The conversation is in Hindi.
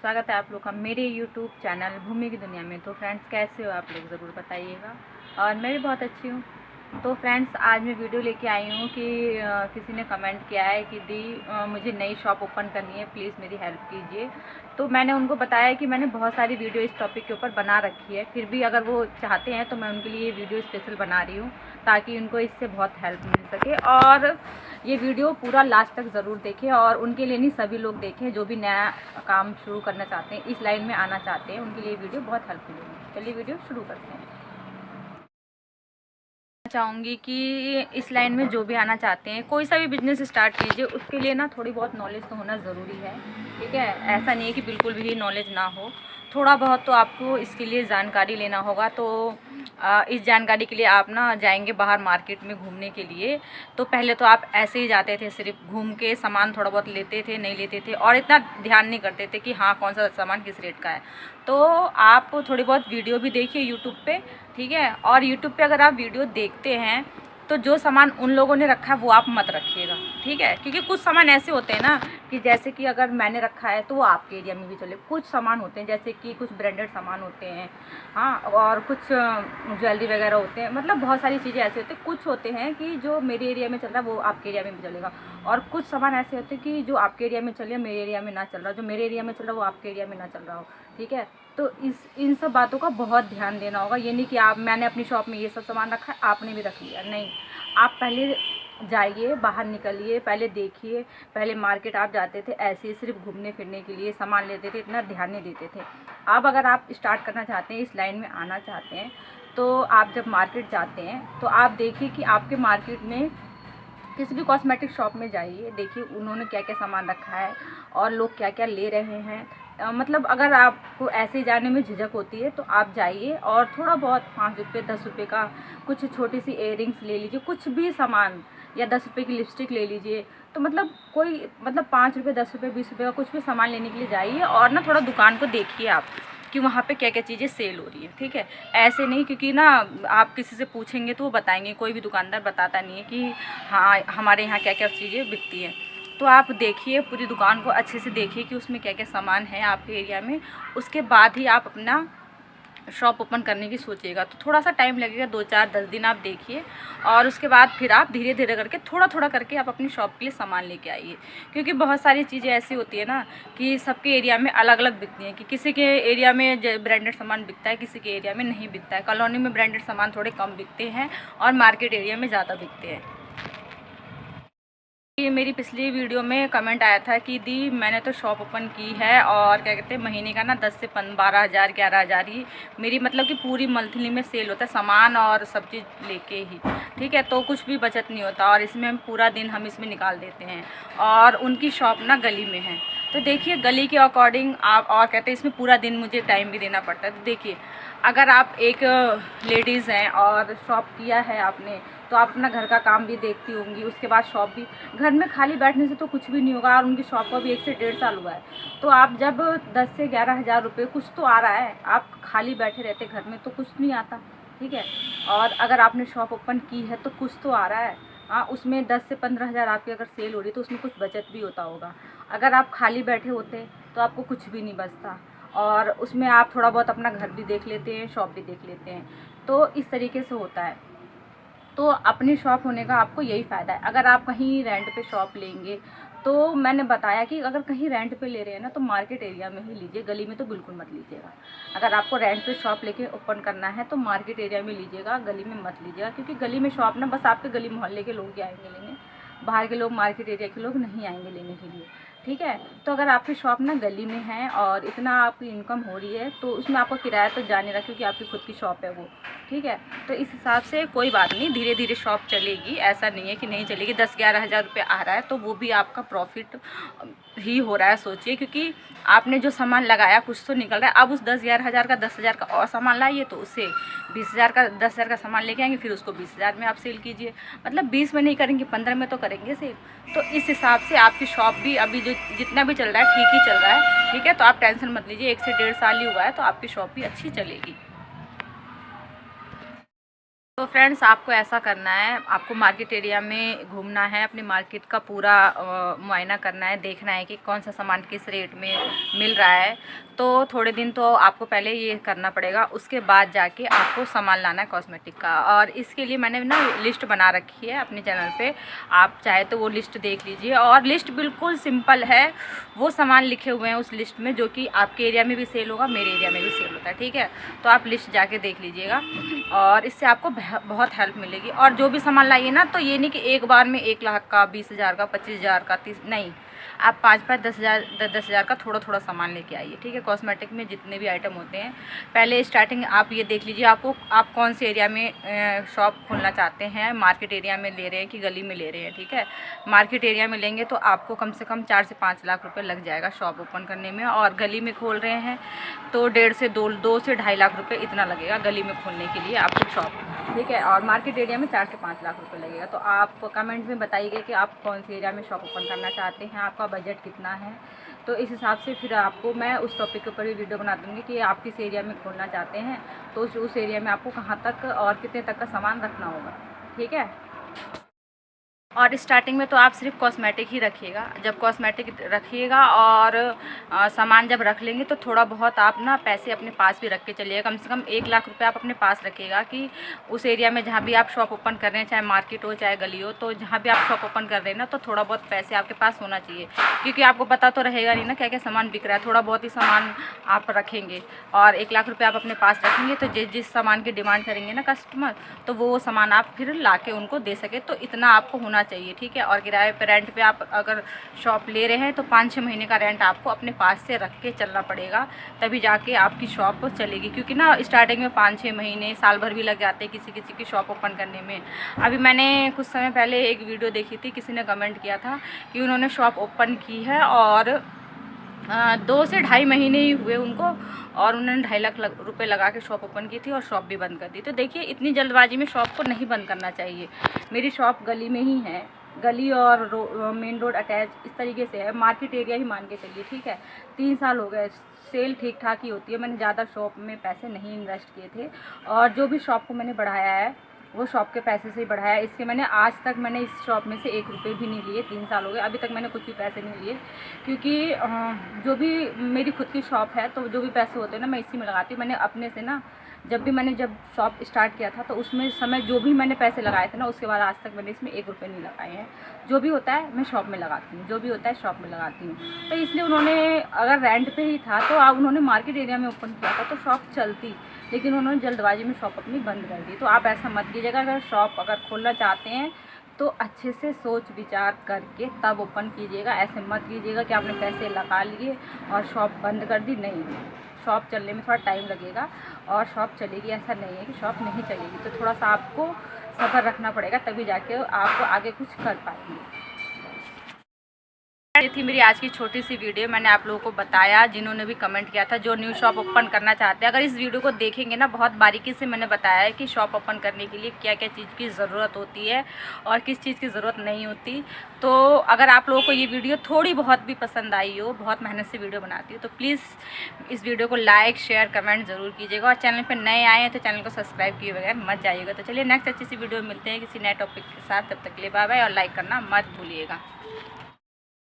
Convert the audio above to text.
स्वागत है आप लोग का मेरे यूट्यूब चैनल भूमि की दुनिया में। तो फ्रेंड्स, कैसे हो आप लोग, ज़रूर बताइएगा। और मैं भी बहुत अच्छी हूँ। तो फ्रेंड्स, आज मैं वीडियो लेके आई हूँ कि किसी ने कमेंट किया है कि दी मुझे नई शॉप ओपन करनी है, प्लीज़ मेरी हेल्प कीजिए। तो मैंने उनको बताया कि मैंने बहुत सारी वीडियो इस टॉपिक के ऊपर बना रखी है, फिर भी अगर वो चाहते हैं तो मैं उनके लिए ये वीडियो स्पेशल बना रही हूँ ताकि उनको इससे बहुत हेल्प मिल सके। और ये वीडियो पूरा लास्ट तक ज़रूर देखें, और उनके लिए नहीं, सभी लोग देखें जो भी नया काम शुरू करना चाहते हैं, इस लाइन में आना चाहते हैं, उनके लिए वीडियो बहुत हेल्पफुल होगी। चलिए वीडियो शुरू करते हैं। चाहूँगी कि इस लाइन में जो भी आना चाहते हैं, कोई सा भी बिजनेस स्टार्ट कीजिए, उसके लिए ना थोड़ी बहुत नॉलेज तो होना ज़रूरी है। ठीक है, ऐसा नहीं है कि बिल्कुल भी नॉलेज ना हो, थोड़ा बहुत तो आपको इसके लिए जानकारी लेना होगा। तो इस जानकारी के लिए आप ना जाएंगे बाहर मार्केट में घूमने के लिए। तो पहले तो आप ऐसे ही जाते थे, सिर्फ घूम के सामान थोड़ा बहुत लेते थे, नहीं लेते थे, और इतना ध्यान नहीं करते थे कि हाँ कौन सा सामान किस रेट का है। तो आप थोड़ी बहुत वीडियो भी देखिए यूट्यूब पे, ठीक है। और यूट्यूब पे अगर आप वीडियो देखते हैं तो जो सामान उन लोगों ने रखा है वो आप मत रखिएगा, ठीक है। क्योंकि कुछ सामान ऐसे होते हैं ना कि जैसे कि अगर मैंने रखा है तो वो आपके एरिया में भी चले। कुछ सामान होते हैं जैसे कि कुछ ब्रांडेड सामान होते हैं, हाँ, और कुछ ज्वेलरी वगैरह होते हैं, मतलब बहुत सारी चीज़ें ऐसे होती हैं। कुछ होते हैं कि जो मेरे एरिया में चल रहा है वो आपके एरिया में भी चलेगा, और कुछ सामान ऐसे होते हैं कि जो आपके एरिया में चले मेरे एरिया में ना चल रहा, जो मेरे एरिया में चल रहा वो आपके एरिया में ना चल रहा हो, ठीक है। तो इन सब बातों का बहुत ध्यान देना होगा। ये नहीं कि मैंने अपनी शॉप में ये सब सामान रखा है, आपने भी रख लिया, नहीं। आप पहले जाइए, बाहर निकलिए, पहले देखिए। पहले मार्केट आप जाते थे ऐसे ही सिर्फ घूमने फिरने के लिए, सामान लेते थे, इतना ध्यान नहीं देते थे। अब अगर आप स्टार्ट करना चाहते हैं, इस लाइन में आना चाहते हैं, तो आप जब मार्केट जाते हैं तो आप देखिए कि आपके मार्केट में किसी भी कॉस्मेटिक शॉप में जाइए, देखिए उन्होंने क्या क्या सामान रखा है और लोग क्या क्या ले रहे हैं। मतलब अगर आपको ऐसे जाने में झिझक होती है तो आप जाइए और थोड़ा बहुत 5 रुपये 10 रुपये का कुछ छोटी सी इयररिंग्स ले लीजिए, कुछ भी सामान, या 10 रुपये की लिपस्टिक ले लीजिए। तो मतलब कोई, मतलब 5 रुपये 10 रुपये 20 रुपये का कुछ भी सामान लेने के लिए जाइए, और ना थोड़ा दुकान को देखिए आप कि वहाँ पे क्या क्या चीज़ें सेल हो रही है, ठीक है। ऐसे नहीं, क्योंकि ना आप किसी से पूछेंगे तो वो बताएंगे, कोई भी दुकानदार बताता नहीं है कि हाँ हमारे यहाँ क्या क्या चीज़ें बिकती हैं। तो आप देखिए, पूरी दुकान को अच्छे से देखिए कि उसमें क्या क्या सामान है आपके एरिया में, उसके बाद ही आप अपना शॉप ओपन करने की सोचिएगा। तो थोड़ा सा टाइम लगेगा, 2 4 10 दिन आप देखिए, और उसके बाद फिर आप धीरे धीरे करके थोड़ा थोड़ा करके आप अपनी शॉप के लिए सामान लेके आइए। क्योंकि बहुत सारी चीज़ें ऐसी होती है ना कि सबके एरिया में अलग अलग बिकती हैं, कि किसी के एरिया में ब्रांडेड सामान बिकता है, किसी के एरिया में नहीं बिकता है। कॉलोनी में ब्रांडेड सामान थोड़े कम बिकते हैं और मार्केट एरिया में ज़्यादा बिकते हैं। ये मेरी पिछली वीडियो में कमेंट आया था कि दी मैंने तो शॉप ओपन की है, और क्या कहते हैं महीने का ना 10 से 12 हज़ार 11 हज़ार ही मेरी, मतलब कि पूरी मंथली में सेल होता है सामान और सब चीज़ लेके ही, ठीक है। तो कुछ भी बचत नहीं होता, और इसमें हम पूरा दिन हम इसमें निकाल देते हैं। और उनकी शॉप ना गली में है, तो देखिए गली के अकॉर्डिंग आप, और कहते हैं इसमें पूरा दिन मुझे टाइम भी देना पड़ता है। तो देखिए, अगर आप एक लेडीज़ हैं और शॉप किया है आपने, तो आप अपना घर का काम भी देखती होंगी, उसके बाद शॉप भी। घर में खाली बैठने से तो कुछ भी नहीं होगा, और उनकी शॉप को भी 1 से 1.5 साल हुआ है। तो आप जब 10 से 11 हज़ार रुपये कुछ तो आ रहा है, आप खाली बैठे रहते घर में तो कुछ नहीं आता, ठीक है। और अगर आपने शॉप ओपन की है तो कुछ तो आ रहा है, हाँ। उसमें 10 से 15 हज़ार आपकी अगर सेल हो रही है तो उसमें कुछ बचत भी होता होगा। अगर आप खाली बैठे होते तो आपको कुछ भी नहीं बचता, और उसमें आप थोड़ा बहुत अपना घर भी देख लेते हैं, शॉप भी देख लेते हैं। तो इस तरीके से होता है। तो अपनी शॉप होने का आपको यही फ़ायदा है। अगर आप कहीं रेंट पे शॉप लेंगे, तो मैंने बताया कि अगर कहीं रेंट पे ले रहे हैं ना तो मार्केट एरिया में ही लीजिए, गली में तो बिल्कुल मत लीजिएगा। अगर आपको रेंट पे शॉप लेके ओपन करना है तो मार्केट एरिया में लीजिएगा, गली में मत लीजिएगा। क्योंकि गली में शॉप ना बस आपके गली मोहल्ले के लोग ही आएंगे लेने, बाहर के लोग, मार्केट एरिया के लोग नहीं आएंगे लेने के लिए, ठीक है। तो अगर आपकी शॉप ना गली में है और इतना आपकी इनकम हो रही है तो उसमें आपका किराया तो जा नहीं रहा, क्योंकि आपकी खुद की शॉप है वो, ठीक है। तो इस हिसाब से कोई बात नहीं, धीरे धीरे शॉप चलेगी, ऐसा नहीं है कि नहीं चलेगी। 10-11 हज़ार रुपये आ रहा है तो वो भी आपका प्रॉफिट ही हो रहा है, सोचिए। क्योंकि आपने जो सामान लगाया कुछ तो निकल रहा है। अब उस 10-11 हज़ार का 10 हज़ार का और सामान लाइए, तो उससे 20 हज़ार का 10 हज़ार का सामान लेके आएंगे, फिर उसको 20 हज़ार में आप सेल कीजिए। मतलब 20 में नहीं करेंगे, 15 में तो करेंगे सेल। तो इस हिसाब से आपकी शॉप भी अभी जो जितना भी चल रहा है ठीक ही चल रहा है, ठीक है। तो आप टेंशन मत लीजिए, 1 से 1.5 साल ही हुआ है तो आपकी शॉप भी अच्छी चलेगी। तो फ्रेंड्स, आपको ऐसा करना है, आपको मार्केट एरिया में घूमना है, अपनी मार्केट का पूरा मुआयना करना है, देखना है कि कौन सा सामान किस रेट में मिल रहा है। तो थोड़े दिन तो आपको पहले ये करना पड़ेगा, उसके बाद जाके आपको सामान लाना है कॉस्मेटिक का। और इसके लिए मैंने ना लिस्ट बना रखी है अपने चैनल पे, आप चाहे तो वो लिस्ट देख लीजिए। और लिस्ट बिल्कुल सिंपल है, वो सामान लिखे हुए हैं उस लिस्ट में जो कि आपके एरिया में भी सेल होगा, मेरे एरिया में भी सेल होता है, ठीक है। तो आप लिस्ट जाके देख लीजिएगा और इससे आपको बहुत हेल्प मिलेगी। और जो भी सामान लाइए ना, तो ये नहीं कि एक बार में 1 लाख का, 20,000 का, 25,000 का, 30, नहीं, आप 5-5, 10,000 का थोड़ा थोड़ा सामान लेके आइए, ठीक है। कॉस्मेटिक में जितने भी आइटम होते हैं, पहले स्टार्टिंग आप ये देख लीजिए आप कौन से एरिया में शॉप खोलना चाहते हैं, मार्केट एरिया में ले रहे हैं कि गली में ले रहे हैं, ठीक है। मार्केट एरिया में लेंगे तो आपको कम से कम 4 से 5 लाख रुपये लग जाएगा शॉप ओपन करने में। और गली में खोल रहे हैं तो 1.5 से 2 से 2.5 लाख रुपये इतना लगेगा गली में खोलने के लिए आपको शॉप, ठीक है। और मार्केट एरिया में 4 से 5 लाख रुपये लगेगा। तो आप कमेंट में बताइए कि आप कौन से एरिया में शॉप ओपन करना चाहते हैं, आपका बजट कितना है। तो इस हिसाब से फिर आपको मैं उस टॉपिक के ऊपर भी वीडियो बना दूँगी कि आप किस एरिया में खोलना चाहते हैं, तो उस एरिया में आपको कहाँ तक और कितने तक का सामान रखना होगा, ठीक है। और स्टार्टिंग में तो आप सिर्फ कॉस्मेटिक ही रखिएगा। जब कॉस्मेटिक रखिएगा और सामान जब रख लेंगे तो थोड़ा बहुत आप ना पैसे अपने पास भी रख के चलिएगा। कम से कम 1 लाख रुपए आप अपने पास रखिएगा कि उस एरिया में जहाँ भी आप शॉप ओपन कर रहे हैं, चाहे मार्केट हो चाहे गली हो, तो जहाँ भी आप शॉप ओपन कर रहे हैं ना, तो थोड़ा बहुत पैसे आपके पास होना चाहिए। क्योंकि आपको पता तो रहेगा नहीं ना क्या क्या सामान बिक रहा है, थोड़ा बहुत ही सामान आप रखेंगे और 1 लाख रुपये आप अपने पास रखेंगे तो जिस सामान की डिमांड करेंगे ना कस्टमर, तो वो सामान आप फिर ला के उनको दे सके। तो इतना आपको होना चाहिए, ठीक है। और किराए पे, रेंट पे आप अगर शॉप ले रहे हैं तो 5-6 महीने का रेंट आपको अपने पास से रख के चलना पड़ेगा, तभी जाके आपकी शॉप चलेगी। क्योंकि ना स्टार्टिंग में 5-6 महीने, साल भर भी लग जाते हैं किसी किसी की शॉप ओपन करने में। अभी मैंने कुछ समय पहले एक वीडियो देखी थी, किसी ने कमेंट किया था कि उन्होंने शॉप ओपन की है और 2 से 2.5 महीने ही हुए उनको, और उन्होंने 2.5 लाख रुपए लगा के शॉप ओपन की थी और शॉप भी बंद कर दी। तो देखिए, इतनी जल्दबाजी में शॉप को नहीं बंद करना चाहिए। मेरी शॉप गली में ही है, गली और मेन रोड अटैच इस तरीके से है, मार्केट एरिया ही मान के चलिए, ठीक है। 3 साल हो गए, सेल ठीक ठाक ही होती है। मैंने ज़्यादा शॉप में पैसे नहीं इन्वेस्ट किए थे और जो भी शॉप को मैंने बढ़ाया है वो शॉप के पैसे से ही बढ़ाया। इसके मैंने आज तक मैंने इस शॉप में से 1 रुपये भी नहीं लिए। 3 साल हो गए, अभी तक मैंने कुछ भी पैसे नहीं लिए। क्योंकि जो भी मेरी खुद की शॉप है तो जो भी पैसे होते हैं ना, मैं इसी में लगाती हूँ। मैंने अपने से ना, जब शॉप स्टार्ट किया था तो उसमें समय जो भी मैंने पैसे लगाए थे ना, उसके बाद आज तक मैंने इसमें 1 रुपये नहीं लगाए हैं। जो भी होता है मैं शॉप में लगाती हूँ, जो भी होता है शॉप में लगाती हूँ। तो इसलिए उन्होंने, अगर रेंट पे ही था तो अब उन्होंने मार्केट एरिया में ओपन किया था तो शॉप चलती, लेकिन उन्होंने जल्दबाजी में शॉप अपनी बंद कर दी। तो आप ऐसा मत कीजिएगा। अगर शॉप खोलना चाहते हैं तो अच्छे से सोच विचार करके तब ओपन कीजिएगा। ऐसे मत कीजिएगा कि आपने पैसे लगा लिए और शॉप बंद कर दी। नहीं, शॉप चलने में थोड़ा टाइम लगेगा और शॉप चलेगी, ऐसा नहीं है कि शॉप नहीं चलेगी। तो थोड़ा सा आपको सब्र रखना पड़ेगा, तभी जाके आप आगे कुछ कर पाएंगे। ये थी मेरी आज की छोटी सी वीडियो। मैंने आप लोगों को बताया, जिन्होंने भी कमेंट किया था, जो न्यू शॉप ओपन करना चाहते हैं, अगर इस वीडियो को देखेंगे ना, बहुत बारीकी से मैंने बताया है कि शॉप ओपन करने के लिए क्या क्या चीज़ की ज़रूरत होती है और किस चीज़ की ज़रूरत नहीं होती। तो अगर आप लोगों को ये वीडियो थोड़ी बहुत भी पसंद आई हो, बहुत मेहनत से वीडियो बनाती हो, तो प्लीज़ इस वीडियो को लाइक शेयर कमेंट ज़रूर कीजिएगा। और चैनल पर नए आए हैं तो चैनल को सब्सक्राइब किए बगैर मत जाइएगा। तो चलिए नेक्स्ट अच्छी सी वीडियो में मिलते हैं किसी नए टॉपिक के साथ। तब तक के लिए बाय बाय और लाइक करना मत भूलिएगा।